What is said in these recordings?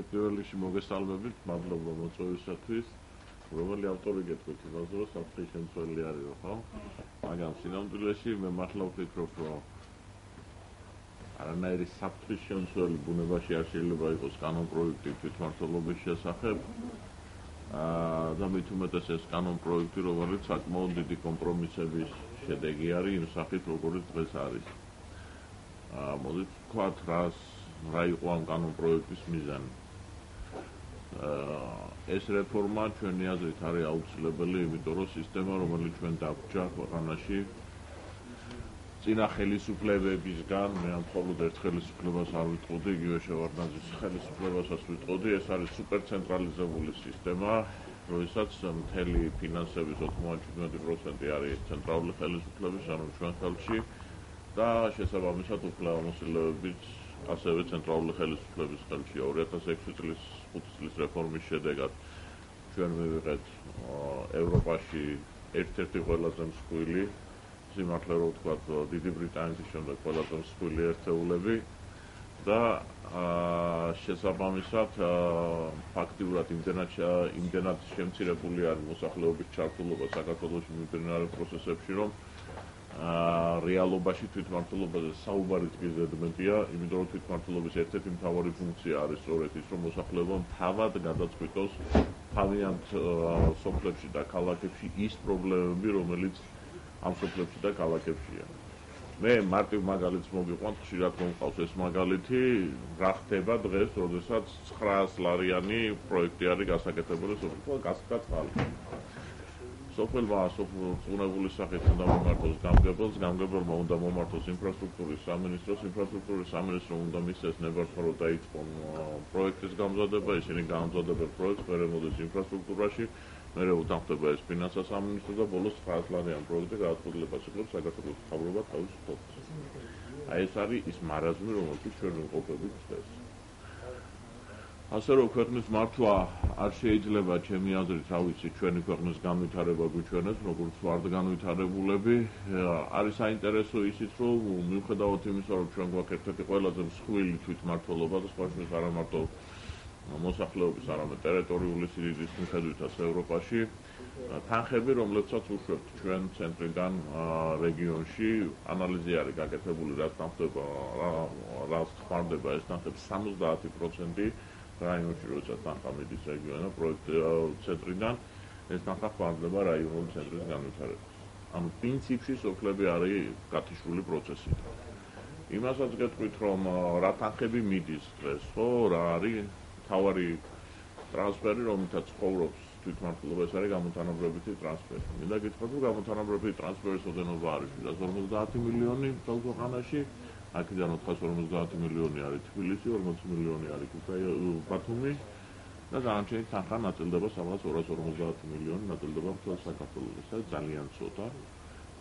პირველ რიგში მოგესალმებით, მადლობა მოწვევისათვის. რომელი ავტორი გეტყვით იმაზე, რომ საფრთხის შემცველი არისო, ხო? მაგრამ სინამდვილეში მე მართლა ვფიქრობ, რომ არანაირი საფრთხის შემცველი ბუნებაში არ შეიძლება იყოს კანონპროექტი თვითმმართველობის შესახებ. და მით უმეტეს ეს კანონპროექტი, რომელიც საკმაოდ დიდი კომპრომისების შედეგი არის იმ სახით, როგორც დღეს არის. მოდით ვთქვათ, რა იყო ამ კანონპროექტის მიზანი. ეს რეფორმა ჩვენი აზრით არის აუცილებელი, იმიტომ რომ სისტემა, რომელიც ჩვენ დაგვჭა ქვეყანაში წინა ხელისუფლებებისგან, მე ამ მხოლოდ ერთ ხელისუფლებას არ ვიტყოდი, იგივე შევარდნაძის ხელისუფლებასაც ვიტყოდი, ეს არის სუპერცენტრალიზებული სისტემა, როდესაც მთელი ფინანსების 97% არის ცენტრალური ხელისუფლების, ანუ ჩვენ ხელში და შესაბამისად უფლებამოსილებებიც ასევე ცენტრალური ხელისუფლების ხელშია. 2006 წლის 5 წლის რეფორმის შედეგად ჩვენ მივიღეთ ევროპაში ერთ-ერთი ყველაზე მსხვილი, სიმართლე რომ ვთქვათ, დიდი ბრიტანეთის შემდეგ ყველაზე მსხვილი ერთეულები და შესაბამისად ფაქტიურად იმდენად შემცირებული არის მოსახლეობის ჩართულობა საქართველოში მიმდინარე პროცესებში, რომ რეალობაში თვითმმართველობაზე საუბარიც კი ზედმეტია, იმიტომ რომ თვითმმართველობის ერთ-ერთი მთავარი ფუნქცია არის სწორედ ის, რომ მოსახლეობამ თავად გადაწყვიტოს თავიანთ სოფლებში და ქალაქებში ის პრობლემები, რომელიც ამ სოფლებში და ქალაქებშია. მე მარტივ მაგალითს მოგიყვანთ, ხშირად მომყავს ეს მაგალითი, რა ხდება დღეს, როდესაც 900 ლარიანი პროექტი არის გასაკეთებული სოფელში, გასკა წყალი. სოფელმა წუნებული სახით უნდა მომართოს გამგებელმა უნდა მომართოს ინფრასტრუქტურის სამინისტროს უნდა მისცეს ნებართვა, რომ დაიწყონ პროექტის გამზადება, ისინი გამზადებენ პროექტს, მერე მოდის ინფრასტრუქტურაში, მერე უთანხმდება ეს ფინანსთა სამინისტრო და ბოლოს 900 ლარიანი პროექტი გადაწყვეტილებას იღებს საქართველოს მთავრობა თავის ფონდს. ეს არის ის მარაზმი, რომელშიც ჩვენ ვიმყოფებით დღეს. ასე რომ ქვეყნის მართვა არ შეიძლება ჩემი აზრით, რა ვიცი, ჩვენი ქვეყნის განვითარება გვიჩვენებს, როგორც ვართ განვითარებულები. არის საინტერესო ისიც, რომ მიუხედავად იმისა, რომ ჩვენ გვაქვს ერთ-ერთი ყველაზე მსხვილი თვითმმართველობა და სხვა შორის არა მარტო მოსახლეობის, არამედ ტერიტორიული სიდიდის მიხედვითაც ევროპაში, თანხები, რომლებსაც უშვებთ ჩვენ ცენტრიდან რეგიონში, ანალიზი არის გაკეთებული, რაც თანხდება, რაც ხმარდება ეს თანხები 70% რაიონში, როდესაც თანხა მიდის რეგიონა პროექტ ცენტრიდან, ეს თანხა ხმარდება რაიონული ცენტრის განვითარებას. ანუ პრინციპში სოფლები არის გათიშული პროცესი. იმასაც გეტყვით, რომ რა თანხები მიდის დღეს, ხო, რა არის თავარი ტრანსფერი, რომელთაც ცხოვრობს თვითმმართველობა, ეს არის გამოთანაბრებითი ტრანსფერი. მინდა გითხრათ, რომ გამოთანაბრებითი ტრანსფერის ოდენობა არის 750 მილიონი მთელ ქვეყანაში, აქედან 450 მილიონი არის თბილისი, 40 მილიონი არის ბათუმი და დანარჩენი თანხა ნაწილდება 250 მილიონი ნაწილდება მთელ საქართველოში. ეს არის ძალიან ცოტა.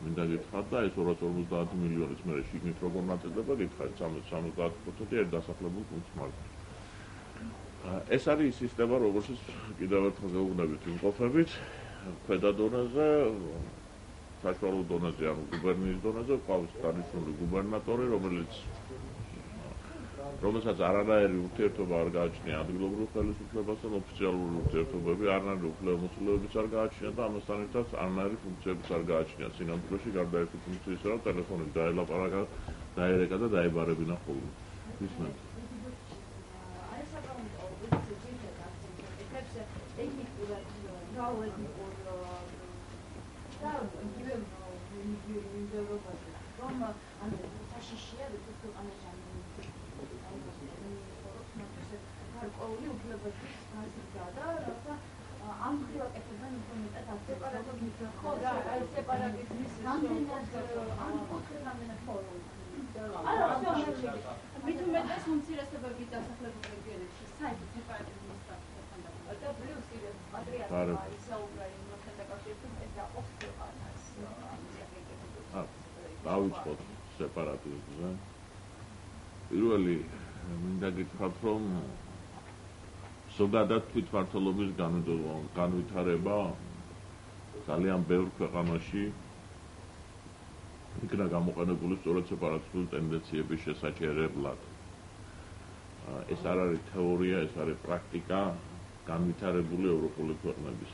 მინდა გითხრათ და ეს 250 მილიონიც მე შიგნით როგორ ნაწილდება, გითხარით 70% ერთ დასახლებულ პუნქტს მართავთ. ეს არის ის სისტემა, რომელშიც კიდევ ერთხელ გეუბნებით იმყოფებით, ქვედა დონეზე, საშუალო დონეზე, ანუ გუბერნიის დონეზე, ყავს დანიშნული გუბერნატორი, რომელსაც არანაირი ურთიერთობა არ გააჩნია ადგილობრივ ხელისუფლებასთან, ოფიციალური ურთიერთობები, არანაირი უფლებამოსილებებიც არ გააჩნია და ამასთან ერთად არანაირი ფუნქციებიც არ გააჩნია. სინამდვილეში გარდა ერთი ფუნქციისა, რომ ტელეფონით დაელაპარაკა, დაერეკა და დაებარებინა ხოლმე. ისმენთ. დავიწყოთ სეპარატიზმზე. პირველი მინდა გითხრათ, რომ ზოგადად თვითმმართველობის განვითარება ძალიან ბევრ ქვეყანაში იქნა გამოყენებული სწორედ სეპარატისტული ტენდენციების შესაჩერებლად. ეს არ არის თეორია, ეს არის პრაქტიკა განვითარებული ევროპული ქვეყნების.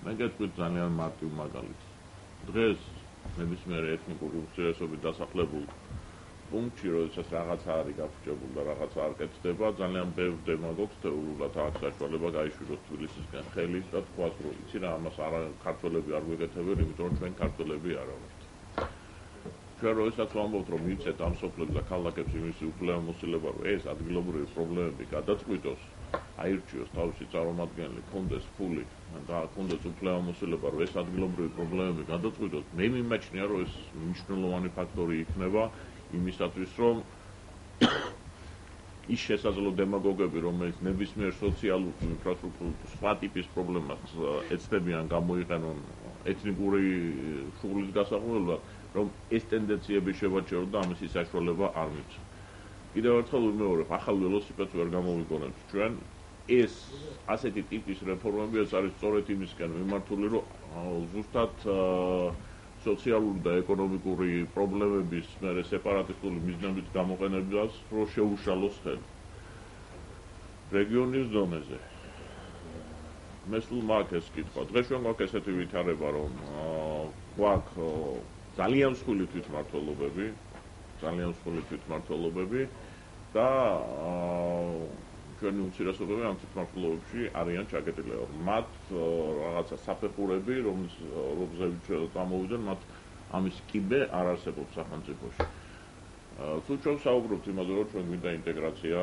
მე გეტყვით ძალიან მარტივ მაგალითს. დღეს ნებისმიერი ეთნიკური უმცირესობით დასახლებულ პუნქტში, როდესაც რაღაცა არის გაფუჭებული და რაღაცა არ კეთდება, ძალიან ბევრ დემაგოგს თეორიულად აქვს საშუალება გაიშვიროს თბილისისკენ ხელით და თქვას, რომ იცი რა, ამას ქართველები არ გვეკეთებენ, იმიტომ რომ ჩვენ ქართველები არა ვართ. ჩვენ როდესაც ვამბობთ, რომ მივცეთ ამ სოფლებს და ქალაქებს იმისი უფლებამოსილება, რომ ეს ადგილობრივი პრობლემები გადაწყვიტოს, აირჩიოს თავისი წარმომადგენელი, ქონდეს ფული და ქონდეს უფლებამოსილება, რომ ეს ადგილობრივი პრობლემები გადაწყვიტოს, მე მიმაჩნია, რომ ეს მნიშვნელოვანი ფაქტორი იქნება იმისათვის, რომ ის შესაძლო დემაგოგები, რომელიც ნებისმიერ სოციალურ ინფრასტრუქტურულ სხვა ტიპის პრობლემას ეცდებიან გამოიყენონ ეთნიკური შუღლის გასაყრელებლად, რომ ეს ტენდენციები შევაჩეროთ და ამისი საშუალება არ მიცემ. კიდევ ერთხელ ვიმეორებ, ახალ ველოსიპედს ვერ გამოვიგონებთ ჩვენ. ეს ასეთი ტიპის რეფორმები ეს არის სწორედ იმისკენ მიმართული, რომ ზუსტად სოციალური და ეკონომიკური პრობლემების მერე სეპარატისტული მიზნებით გამოყენებას რო შეუშალოს ხელი. რეგიონის დონეზე. მე სულ მაგ ეს კითხვა. დღეს ჩვენ გვაქვს ესეთი ვითარება, რომ გვაქვს ძალიან მსხვილი თვითმმართველობები და ჩვენი უმცირესობები ამ თვითმმართველობებში არიან ჩაკეტილები. მათ რაღაცა საფეხურები, რომზეც წამოვიდნენ, მათ ამის კიბე არ არსებობს სახელმწიფოში. თუ ჩვენ საუბრობთ იმაზე, რომ ჩვენ გვინდა ინტეგრაცია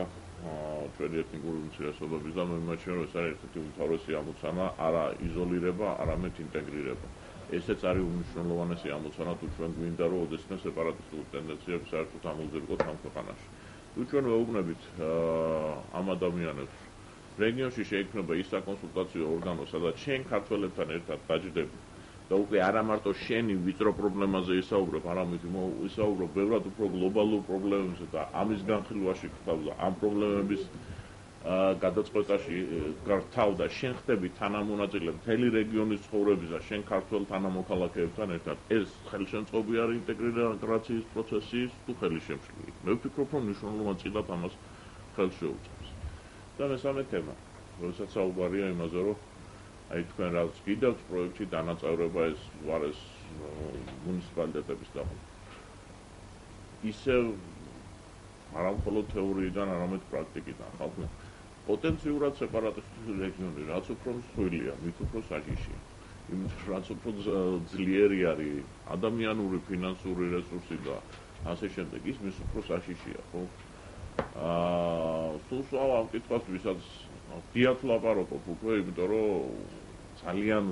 ჩვენი ეთნიკური უმცირესობების და მე მიმაჩნია, რომ ეს არის ერთ-ერთი უმთავრესი ამოცანა, არა იზოლირება, არამედ ინტეგრირება. ესეც არის უმნიშვნელოვანესი ამოცანა, თუ ჩვენ გვინდა, რომ ოდესმე სეპარატისტული ტენდენციები საერთოდ ამოვზერგოთ ამ ქვეყანაში. თუ ჩვენ ვეუბნებით ამ ადამიანებს, რეგიონში შეიქმნება ის საკონსულტაციო ორგანო, სადაც შენ ქართველებთან ერთად დაჯდები და უკვე არა მარტო შენი ვიწრო პრობლემაზე ისაუბრებ, არამედ ისაუბრებ ბევრად უფრო გლობალურ პრობლემებზე და ამის განხილვაში გთავ და ამ პრობლემების გადაწყვეტაში გართავ და შენ ხდები თანამონაწილე მთელი რეგიონის ცხოვრების და შენ ქართველ თანამოქალაქეებთან ერთად. ეს ხელშემწყობი არის ინტეგრაციის პროცესის თუ ხელშემშლელი. მე ვფიქრობ, რომ მნიშვნელოვან წილად ამას ხელს შეუწყობს. და მესამე თემა, როდესაც საუბარია იმაზე, რომ აი თქვენ რაც გიდევთ პროექტში დანაწევრება ეს უარეს მუნიციპალიტეტების დაყოფა. ისევ არა მხოლოდ თეორიიდან, არამედ პრაქტიკიდან ხალხი პოტენციურად სეპარატისტული რეგიონი, რაც უფრო მსხვილია, მით უფრო საშიშია. იმიტომ რომ რაც უფრო ძლიერი არის ადამიანური, ფინანსური რესურსი და ასე შემდეგ, ის მის უფრო საშიშია, ხო? სულ ამ კითხვას ვისაც დიახ ვლაპარაკობ უკვე, იმიტომ რომ ძალიან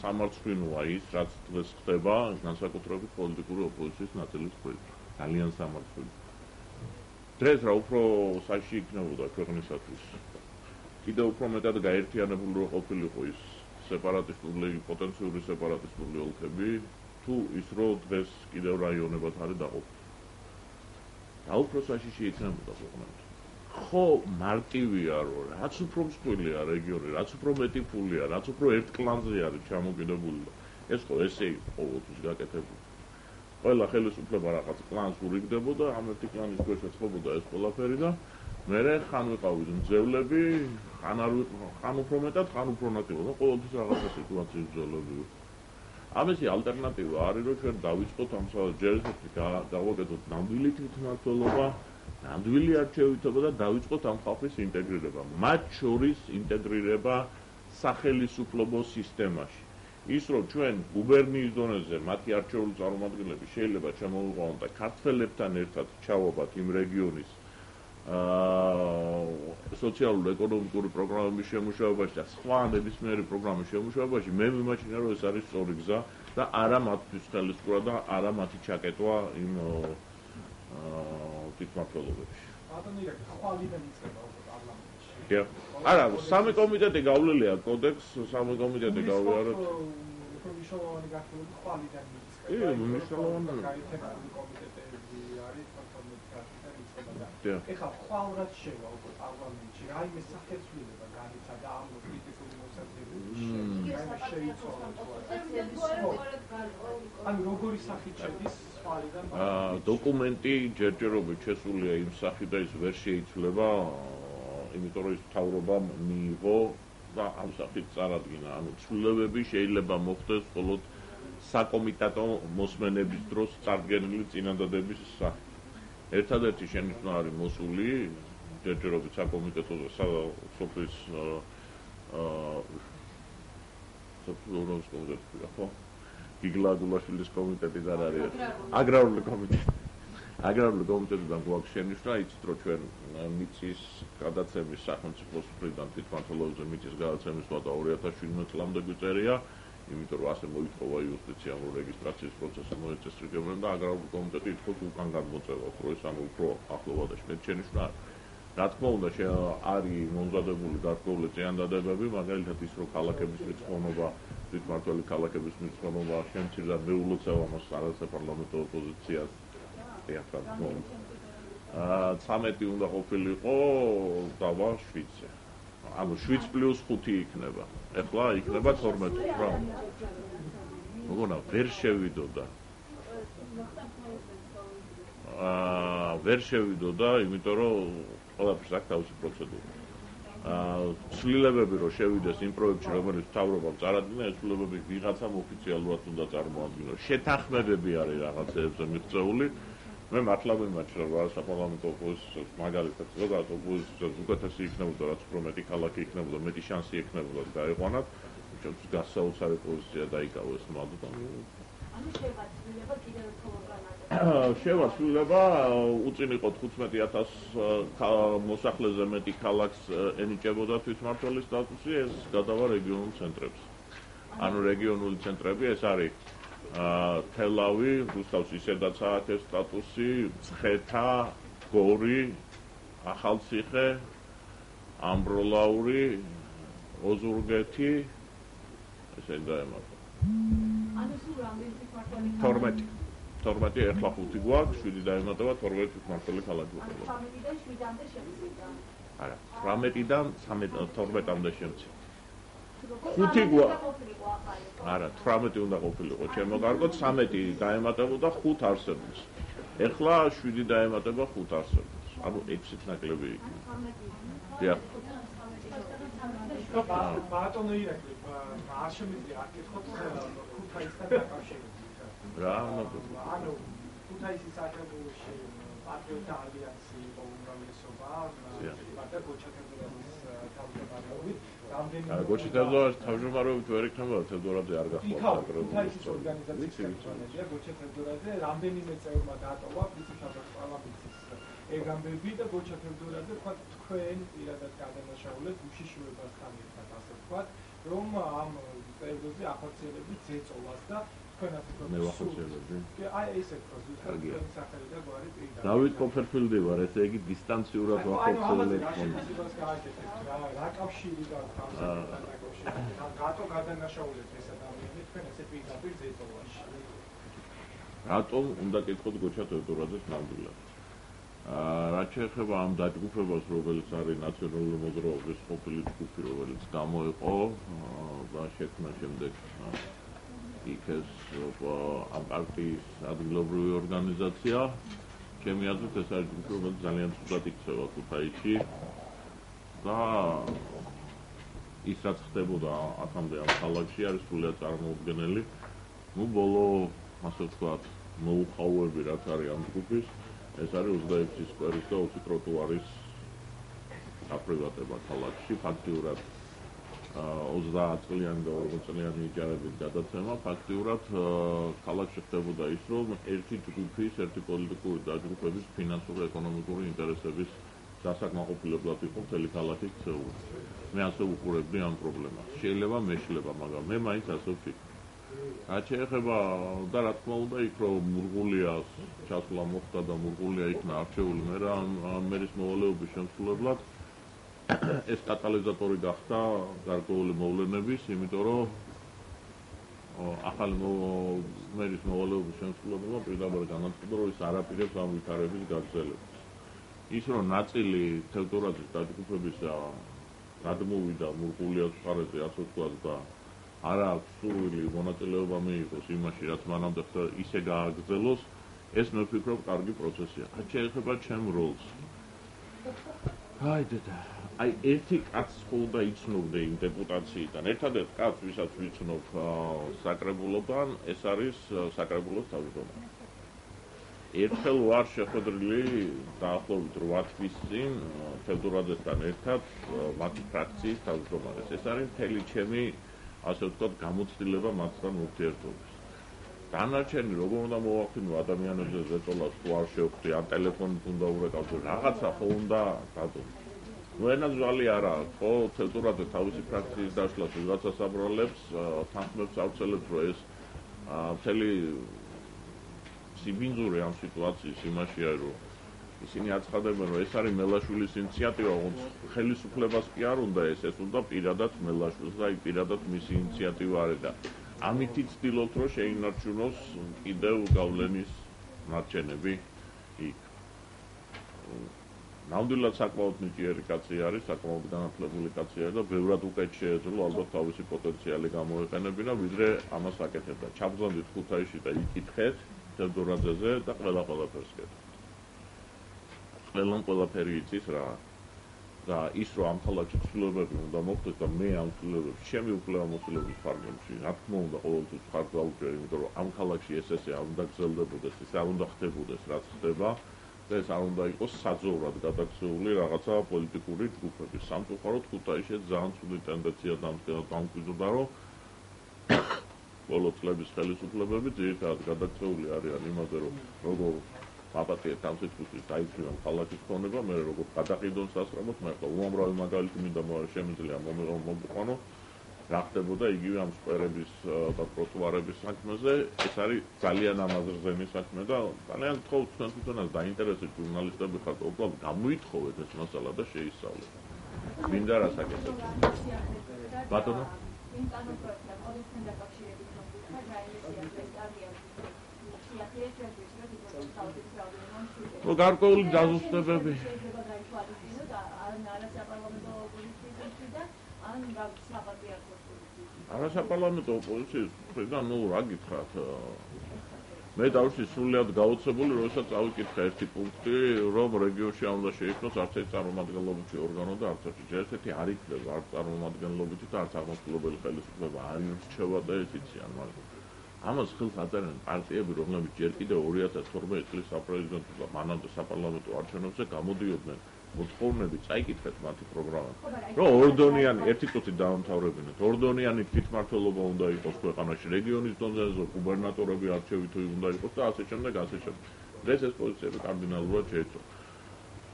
სამარცხვინოა ის, რაც დღეს ხდება, განსაკუთრებით პოლიტიკური ოპოზიციის ნაწილის მხრივ. ძალიან სამარცხვინოა. დღეს რა უფრო საშიში იქნებოდა ქვეყნისათვის. კიდევ უფრო მეტად გაერთიანებული რო ყოფილიყო ის სეპარატისტული, პოტენციური სეპარატისტული ოლქები, თუ ის რო დღეს კიდევ რაიონებად არის დაყოფილი. რა უფრო საშიში იქნებოდა ქვეყნებად. ხო, მარტივია რომ რაც უფრო მსხვილია რეგიონი, რაც უფრო მეტი ფულია, რაც უფრო ერთ კლანზე არის ჩამოკიდებული. ეს ხო ესე იყო ყოველთვის გაკეთებული. ყველა ხელისუფლება რაღაც კლანს ურიგდებოდა, ამ ერთი კლანის ქვეშ ეწყობოდა ეს ყველაფერი და მერე ხან ვიყავით მძევლები, ხან უფრო მეტად, ხან უფრო ნაკლებად, და ყოველთვის რაღაცა სიტუაციის მძევლები. ამისი ალტერნატივა არის, რომ ჩვენ დავიწყოთ ამ ჯერ ერთი გავაკეთოთ ნამდვილი თვითმმართველობა, ნამდვილი არჩევითობა და დავიწყოთ ამ ხალხის ინტეგრირება. მათ შორის ინტეგრირება სახელისუფლებო სისტემაში. ის რომ ჩვენ გუბერნიის დონეზე მათი არჩეული წარმომადგენლები შეიძლება ჩამოვიყვანოთ და ქართველებთან ერთად ჩავაბათ იმ რეგიონის სოციალურ-ეკონომიკური პროგრამების შემუშავებაში და სხვა ნებისმიერი პროგრამის შემუშავებაში, მე მიმაჩნია, რომ ეს არის სწორი გზა და არა მათთვის ხელისყურა და არა მათი ჩაკეტვა იმ თვითმმართველობებში. არა, სამი კომიტეტი გავლილია კოდექს, სამი კომიტეტი გავიარეთ. მნიშვნელოვანი გახდება ხვალიდან კი, მნიშვნელოვანი. კომიტეტები არის, თორმეტ კაცთან იწყება და ეხლა ხვალრად შევა უკვე პარლამენტში, რაიმე სახეცვლილება განიცადა ამ კრიტიკული მოსაზრებების ანუ როგორი სახით შედის ხვალიდან დოკუმენტი ჯერჯერობით შესულია იმ სახით და ის ვერ შეიცვლება, იმიტომ რომ ის მთავრობამ მიიღო და ამ სახით წარადგინა. ანუ ცვლილებები შეიძლება მოხდეს მხოლოდ საკომიტეტო მოსმენების დროს წარდგენილი წინადადების სახით. ერთადერთი შენიშვნა არის მოსული ჯერჯერობით საკომიტეტო სოფლის სოფლის კომიტეტი ხო? გიგლა გულაშვილის კომიტეტი და არის აგრარული კომიტეტი. აგრარული კომიტეტიდან გვაქვს შენიშვნა, იცით რომ ჩვენ მიწის გადაცემის სახელმწიფოს მხრიდან თვითმმართველობაზე მიწის გადაცემის ვადა 2017 წლამდე გვიწერია, იმიტომ რომ ასე მოითხოვა იუსტიციამ რომ რეგისტრაციის პროცესი მოეწესრიგებინა და აგრარული კომიტეტი ითხოვს უკან გადმოწევას, რომ ეს ანუ უფრო ახლოვა და შენიშვნა. რა თქმა უნდა, არის მომზადებული გარკვეული წინადადებები, მაგალითად ის რომ ქალაქების მიწვეულობა, თვითმმართველი ქალაქების მიწვეულობა შემცირდა მეულოცავ ამას არასაპარლამენტო ოპოზიციას. 13 უნდა ყოფილიყო დავა 7-ზე. ანუ 7+5 იქნება. ეხლა იქნება 12 რა. მოგონა ვერ შევიდოდა. ვერ შევიდოდა, იმიტომ რომ ყველაფერს აქვს თავისი პროცედურა. ცვლილებები რომ შევიდეს იმ პროექტში, რომელიც მთავრობამ წარადგინა, ეს ცვლილებები ვიღაცამ ოფიციალურად უნდა წარმოადგინოს. შეთანხმებები არის რაღაცეებზე მიღწეული. მე მართლა მიმაჩნია რომ საპარლამენტო ოპოზიციას მაგალითად ზოგადად ოპოზიციას უკეთესი იქნებოდა, რაც უფრო მეტი ქალაქი იქნებოდა, მეტი შანსი ექნებოდა გაიყვანათ, ჩვენც გასაოცარი პოზიცია დაიკავეს მაგდან. ანუ შევაცვლილება კიდევ უფრო შევაცვლილება უწინიყოთ 15,000 მოსახლეზე მეტი ქალაქს ენიჭებოდა თვითმმართველის სტატუსი, ეს გადავა რეგიონულ ცენტრებს. ანუ რეგიონული ცენტრები ეს არის თელავი, რუსთავის ისედაც აქვს ეს სტატუსი, მცხეთა, გორი, ახალციხე, ამბროლაური, ოზურგეთი, ესე დაემატა. ანუ სულ რამდენი თვითმმართველი 12 ეხლა 5 გვაქვს, 7 დაემატება 12 თვითმმართველი ქალაქი გვაქვს. 13-დან 7-მდე შემცირდა. არა, 18-დან 12-მდე შემცირდა. 5 გვაქვს. არა, 18 უნდა ყოფილიყო, ჩემო კარგო, 13 დაემატებოდა 5 არსებობს. ეხლა 7 დაემატება 5 არსებობს. ანუ 6-ით ნაკლები იქნება. დიახ. ბატონო ირაკლი, არ შემიძლია არ გითხოთ ქუთაისთან დაკავშირებით. რა, ანუ ქუთაისის საკრებულოში პატრიოტთა ალიანსი იყო უმრავლესობა, და გოჩათებულის თავმჯდომარეობით. გოჩათებულის თავმჯდომარეობით ვერ იქნება, თევდორაძე არ გახლავთ საკრებულში. ქუთაისის ორგანიზაციის ხელმძღვანელია გოჩათებულიძე, რამდენიმე წევრმა დატოვა ვიცე-სამეფო პარლამენტის ეგამბები და გოჩათებულიძე თქვა თქვენ პირადად გადანაშაულეთ უშიშროებასთან ერთად, ასე ვთქვათ, რომ ამ პერიოდზე ახორციელებით ზეწოლას და თქვენაც მე ვახორციელებდი. აი ესე თქვა ზუსტად თქვენი სახელი და გვარი პირდაპირ. დავით კოფერფილდი ვარ, ესე იგი დისტანციურად ვახორციელებდი. რა კავშირი გაქვს ამ საკითხთან? რატო გადანაშაულეთ ეს ადამიანი თქვენ ესე პირდაპირ ზეწოლაში? რატომ უნდა გითხოთ გოჩა თევდორაძეს ნამდვილად? რაც შეეხება ამ დაჯგუფებას, რომელიც არის ნაციონალური მოძრაობის ყოფილი ჯგუფი, რომელიც გამოიყო და შექმნა შემდეგ იქ ეს ამ პარტიის ადგილობრივი ორგანიზაცია, ჩემი აზრით ეს არის ჯგუფი, რომელიც ძალიან ცუდად იქცევა ქუთაისში და ის რაც ხდებოდა აქამდე ამ ქალაქში არის სრულიად წარმოუდგენელი. ნუ ბოლო, ასე ვთქვათ, მოუყავები რაც არის ამ ჯგუფის, ეს არის 26 სკვერის და 20 ტროტუარის აპრივატება ქალაქში, ფაქტიურად 30 წლიანი და 40 წლიანი იჯარებით გადაცემა, ფაქტიურად ქალაქში ხდებოდა ის, რომ ერთი ჯგუფის, ერთი პოლიტიკური დაჯგუფების ფინანსურ-ეკონომიკური ინტერესების დასაკმაყოფილებლად იყო მთელი ქალაქი ქცეული. მე ასე უყურებდი ამ პრობლემას. შეიძლება მეშლება, მაგრამ მე მაინც ასე ვფიქრობ. რაც შეეხება და რა თქმა უნდა იქ რომ მურღულიას ჩასვლა მოხდა და მურღულია იქნა არჩეული მერის მოვალეობის შემსრულებლად, ეს კატალიზატორი გახდა გარკვეული მოვლენების, იმიტომ რომ ახალი მერის მოვალეობის შემსრულებელმა პირდაპირ განაცხადა, რომ ის არ აპირებს ამ ვითარების გაგრძელებას. ის რომ ნაწილი თევდორაძის დაჯგუფების გადმოვიდა მურყულიას მხარეზე, ასე ვთქვათ და არა აქვს სურვილი მონაწილეობა მიიღოს იმაში, რაც მანამდე ისე გააგრძელოს, ეს მე ვფიქრობ, კარგი პროცესია. რაც შეეხება ჩემ როლს. აი ერთი კაცს ხოლმე იცნობდი იმ დეპუტაციიდან. ერთადერთ კაცს, ვისაც ვიცნობ საკრებულოდან, ეს არის საკრებულოს თავმჯდომარე. ერთხელ ვარ შეხვედრილი დაახლოებით 8 თვის წინ თევდორაძესთან ერთად მათი ფრაქციის თავმჯდომარეს. ეს არის მთელი ჩემი, ასე ვთქვათ, გამოცდილება მათთან ურთიერთობის. დანარჩენი როგორ უნდა მოვახდინო ადამიანებზე ზეწოლას თუ არ შევხვდი, ან ტელეფონით უნდა ურეკავდე, რაღაცა ხო უნდა გადო. ვერა ძვალი არა, ხო, თევდორაძე თავისი ფრაქციის დაშლას ვიღაცას აბრალებს, თანხმებს ავრცელებს, რომ ეს მთელი სიბინძური ამ სიტუაციის იმაშია, რომ ისინი აცხადებენ, რომ ეს არის მელაშვილის ინიციატივა, ხელისუფლებას კი არ უნდა ეს უნდა პირადად მელაშვილს და პირადად მისი ინიციატივა არის და ამით ცდილობთ, რომ შეინარჩუნოს კიდევ გავლენის ნარჩენები იქ. ნამდვილად საკმაოდ ნიჭიერი კაცი არის, საკმაოდ განათლებული კაცი არის და ბევრად უკეთ შეეძლო ალბათ თავისი პოტენციალი გამოეყენებინა, ვიდრე ამას აკეთებდა. ჩაბრძანდით ქუთაისში და იკითხეთ თევდორაძეზე და ყველაფერს კეთებთ. ყველაფერი იცის რა. და ის რომ ამ ქალაქში ცვლილებები უნდა მოხდეს და მე ამ ცვლილებებს ჩემი უფლებამოსილების ფარგლებში რა თქმა უნდა ყოველთვის ხარ გავუჭერი, იმიტომ რომ ამ ქალაქში ეს არ უნდა გრძელდებოდეს, ეს არ უნდა ხდებოდეს, რაც ხდება და ეს არ უნდა იყოს საძოვრად გადაქცეული რაღაცა პოლიტიკური ჯგუფები. სამწუხაროდ ქუთაისში ძალიან ცუდი ტენდენცია დამკვიდრდა, რომ ბოლო წლების ხელისუფლებები ძირითადად გადაქცეული არიან იმაზე, რომ როგორ აპატიეთ ამ სიტყვის დაიწვიან ქალაქის ქონება, მე როგორ გადაყიდონ სასწრაფოდ, მე ხო უამრავი მაგალითი მინდა შემიძლია მომიყვანო, რა ხდებოდა იგივე ამ სპერების და ტროტუარების საქმეზე, ეს არის ძალიან ამაზრზემი საქმე და ძალიან გთხოვთ თქვენ თვითონაც დაინტერესეთ ჟურნალისტები ხართ, უბრალოდ გამოითხოვეთ ეს მასალა და შეისწავლეთ. მინდა რას აკეთებთ? ბატონო? იმ კანონპროექტთან ყოველთვის დაკავშირებით მომხდარა რაიმე გარკვეული დაზუსტებები. არასაპარლამენტო ოპოზიციის მხრიდან, რა გითხრათ, მე დავში სრულიად გაოცებული, როდესაც წავიკითხე ერთი პუნქტი, რომ რეგიონში არ უნდა შეიქმნოს არც ერთი წარმომადგენლობითი ორგანო და არც ერთი არ იქნება არც წარმომადგენლობითი და არც აღმასრულებელი ხელისუფლება არ ირჩევა და ეს იციან, მაგრამ ამას ხელს აწერენ პარტიები, რომლებიც ჯერ კიდევ 2012 წლის საპრეზიდენტო და მანამდე საპარლამენტო არჩევნებზე გამოდიოდნენ მოთხოვნები წაიკითხეთ მათი პროგრამა. რომ ორდონიანი ერთი წუთი დაამთავრებინეთ. ორდონიანი თვითმმართველობა უნდა იყოს ქვეყანაში, რეგიონის დონეზე გუბერნატორები არჩევითი უნდა იყოს და ასე შემდეგ, ასე შემდეგ. დღეს ეს პოზიციები კარდინალურად შეიცვალა.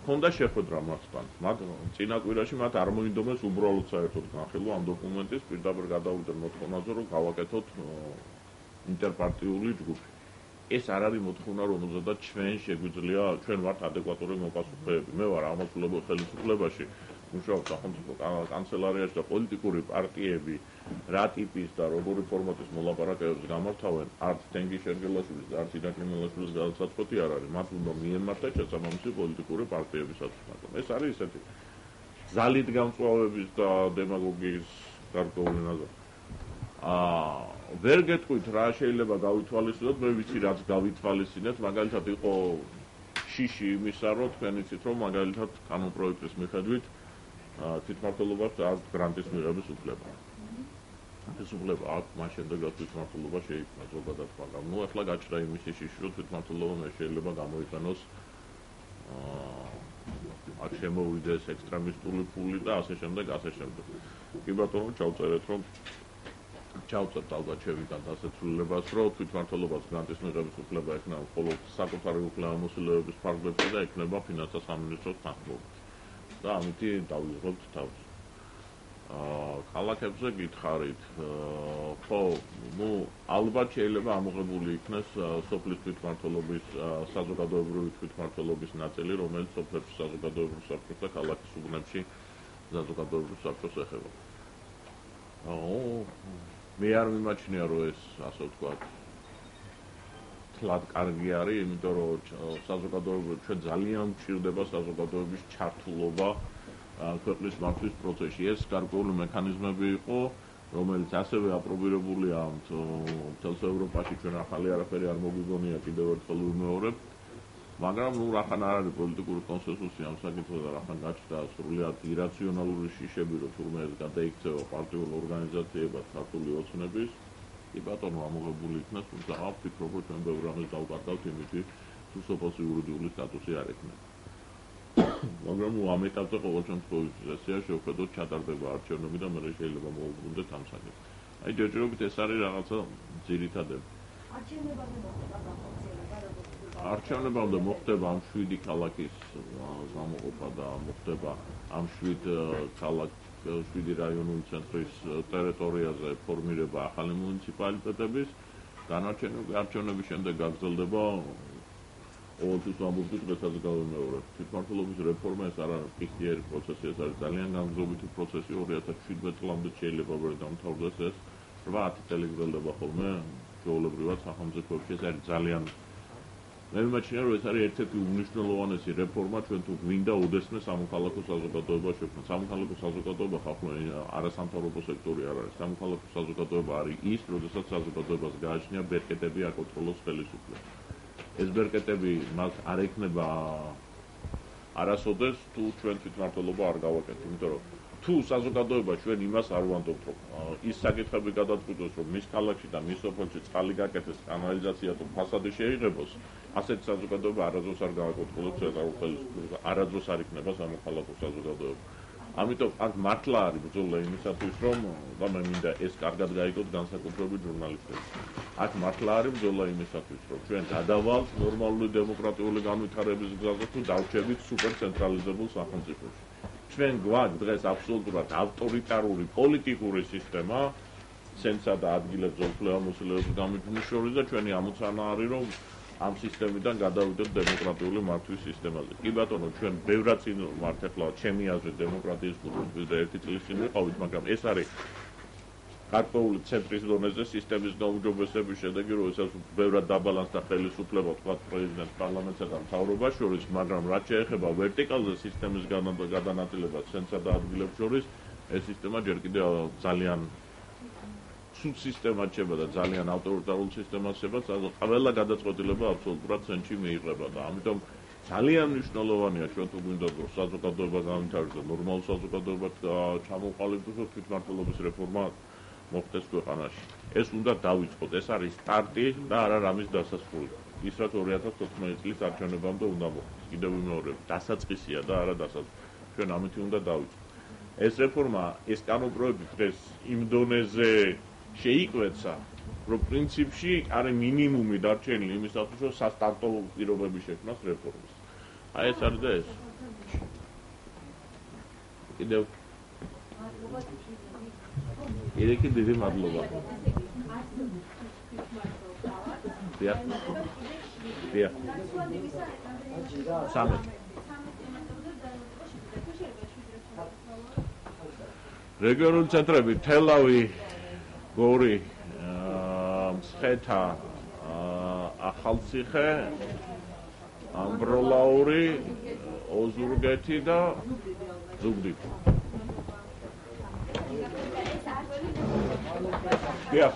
ქონდა შეხვედრა მათთან. მათ წინა კვირაში მათ არ მოინდომეს უბრალოდ საერთოდ განხილვა ამ დოკუმენტის, პირდაპირ გადავიდნენ მოთხოვნაზე, რომ გავაკეთოთ ინტერპარტიული ჯგუფი. ეს არ არის მოთხოვნა, რომელზედაც შეგვიძლია, ჩვენ ვართ ადეკვატური მოპასუხეები. მე ვარ აღმასრულებელ ხელისუფლებაში, მუშაობ სახელმწიფო კანცელარიაში და პოლიტიკური პარტიები რა ტიპის და როგორი ფორმატის მოლაპარაკებებს გამართავენ, არც თენგი შერგელაშვილის და არც ირაკლი მელაშვილის გადაწყვეტი არ არის. მათ უნდა მიემართათ შესაბამისი პოლიტიკური პარტიების საწმარდო. ეს არის ესეთი ზალით გამწვავების და დემაგოგიის გარკვეული ნაზარი. ვერ გეტყვით რა შეიძლება გავითვალისწინოთ, მე ვიცი რაც გავითვალისწინეთ, მაგალითად იყო შიში იმისა, რომ თქვენ იცით, რომ მაგალითად კანონპროექტის მიხედვით თვითმმართველობას აქვს გრანტის მიღების უფლება. ეს უფლება აქვს, მას შემდეგაც თვითმმართველობა შეიქმნა ზოგადად, მაგრამ ნუ ახლა გაჩნდა იმისი შიში, რომ თვითმმართველობა მე შეიძლება გამოიყენოს აქ შემოვიდეს ექსტრემისტული ფული და ასე შემდეგ, ასე შემდეგ. კი ბატონო, ჩავწერეთ, რომ ჩავწერთ ალბათ შევიდან დასაცვლელებას, რომ თვითმმართველობას გრანტის მიღების უფლება ექნება მხოლოდ საკუთარი უფლებამოსილების ფარგლებში და ექნება ფინანსთა სამინისტროს თანხმობით. და ამით დავიღებთ თავს. ქალაქებზე გითხარით, ხო, ალბათ შეიძლება ამოღებული იქნეს სოფლის თვითმმართველობის, საზოგადოებრივი თვითმმართველობის ნაწილი, რომელიც სოფლებში საზოგადოებრივ საბჭოს და ქალაქის უბნებში საზოგადოებრივ საბჭოს ეხება. მე არ მიმაჩნია, რომ ეს, ასე ვთქვათ, ნათლად კარგი არის, იმიტომ რომ საზოგადოება ჩვენ ძალიან გვჭირდება საზოგადოების ჩართულობა ქვეყნის მართვის პროცესში. ეს გარკვეული მექანიზმები იყო, რომელიც ასევე აპრობირებულია მთელს ევროპაში, ჩვენ ახალი არაფერი არ მოგვიგონია, კიდევ ერთხელ ვიმეორებ. მაგრამ რახან არ არის პოლიტიკური კონსენსუსი ამ საკითხზე და რახან გაჩნდა სრულიად ირაციონალური შიშები, რომ თურმე ეს გადაიქცევა პარტიულ ორგანიზაციებად ქართული ოცნების, კი ბატონო ამოღებული იქნას, თუმცა ვფიქრობ, რომ ჩვენ ბევრ რამეს დავკარგავთ იმითი, თუ სოფელში იურიდიული სტატუსი არ ექნება. მაგრამ ამ ეტაპზე ყოველ შემთხვევაში სესია შევხედოთ ჩატარდება არჩევნები და მე შეიძლება მოვუბრუნდეთ ამ საკითხს. აი ჯერჯერობით ეს არის რაღაცა ძირითადები. არჩევნებამდე მოხდება ამ 7 ქალაქის გამოყოფა და მოხდება ამ 7 რაიონული ცენტრის ტერიტორიაზე ფორმირება ახალი მუნიციპალიტეტების. განარჩენილი არჩევნების შემდეგ გაგრძელდება ყოველთვის ვამბობთ, დღესაც გავიმეორებ. თვითმმართველობის რეფორმა ეს არ არის ფიქრიერი პროცესი, ეს არის ძალიან განგრძობითი პროცესი. 2017 წლამდე შეიძლება ვერ დამთავრდეს ეს. 8 წელი გრძელდება ხოლმე ჩვეულებრივად სახელმწიფოებში. ეს არის ძალიან მე მიმაჩნია, რომ ეს არის ერთ-ერთი უმნიშვნელოვანესი რეფორმა ჩვენ თუ გვინდა ოდესმე სამოქალაქო საზოგადოება შექმნას. სამოქალაქო საზოგადოება ხალხმა არასამთავრობო სექტორი არ არის. სამოქალაქო საზოგადოება არის ის, როდესაც საზოგადოებას გააჩნია ბერკეტები აკონტროლოს ხელისუფლება. ეს ბერკეტები მას არ ექნება არასოდეს თუ ჩვენ თვითმმართველობა არ გავაკეთებთ, იმიტომ რომ თუ საზოგადოება ჩვენ იმას არ ვამბობთ, რომ ის საკითხები გადაწყვიტოს, რომ მის ქალაქში და მის სოფელში წყალი გაკეთდეს, კანალიზაცია თუ ფასადი შეიღებოს, ასეთი საზოგადოება არასდროს არ გააკონტროლებს ცენტრალურ ხელისუფლებას, არასდროს არ იქნება სამოქალაქო საზოგადოება. ამიტომ აქ მართლა არის ბრძოლა იმისათვის, რომ და მე მინდა ეს კარგად გაიგოთ განსაკუთრებით ჟურნალისტები. აქ მართლა არის ბრძოლა იმისათვის, რომ ჩვენ გადავალთ ნორმალური დემოკრატიული განვითარების გზაზე თუ დავრჩებით სუპერცენტრალიზებულ სახელმწიფოში. ჩვენ გვაქვს დღეს აბსოლუტურად ავტორიტარული პოლიტიკური სისტემა, ცენტრსა და ადგილებს უფლებამოსილების გამიჯვნის შორის და ჩვენი ამოცანა არის, რომ ამ სისტემიდან გადავიდეთ დემოკრატიული მართვის სისტემაზე. კი ბატონო, ჩვენ ბევრად წინ ვართ ახლა ჩემი აზრით დემოკრატიის კუთხით და 1 წლის წინ ვიყავით, მაგრამ ეს არის გარკვეული ცენტრის დონეზე სისტემის გაუმჯობესების შედეგი, როდესაც ბევრად დაბალანსდა ხელისუფლება, თქვა პრეზიდენტს, პარლამენტსა და მთავრობას შორის, მაგრამ რაც შეეხება ვერტიკალზე სისტემის გადანაწილებას ცენტრსა და ადგილებს შორის, ეს სისტემა ჯერ კიდევ ძალიან სულ სისტემად შეება და ძალიან ავტორიტარულ სისტემად შეება, ყველა გადაწყვეტილება აბსოლუტურად ცენტრში მიიღება და ამიტომ ძალიან მნიშვნელოვანია ჩვენ თუ გვინდა რომ საზოგადოება განვითარდეს და ნორმალურ საზოგადოებად ჩამოყალიბდეს, თვითმმართველობის რეფორმა მოხდეს ქვეყანაში. ეს უნდა დავიწყოთ, ეს არის სტარტი და არა რამის დასასრული. ის რაც 2014 წლის არჩევნებამდე უნდა მოხდეს. კიდევ ვიმეორებ, დასაწყისია და არა დასაწყისი. ჩვენ ამით უნდა დავიწყოთ. ეს რეფორმა, ეს კანონპროექტი დღეს იმ დონეზე შეიკვეცა, რომ პრინციპში არის მინიმუმი დარჩენილი იმისათვის, რომ სასტარტო პირობები შექმნას რეფორმის. აი ეს არის და ეს. კიდევ ერთი დიდი მადლობა. დიახ. დიახ. სამე. რეგიონული ცენტრები თელავი, გორი, მცხეთა, ახალციხე, ამბროლაური, ოზურგეთი და ზუგდიდი. Yeah.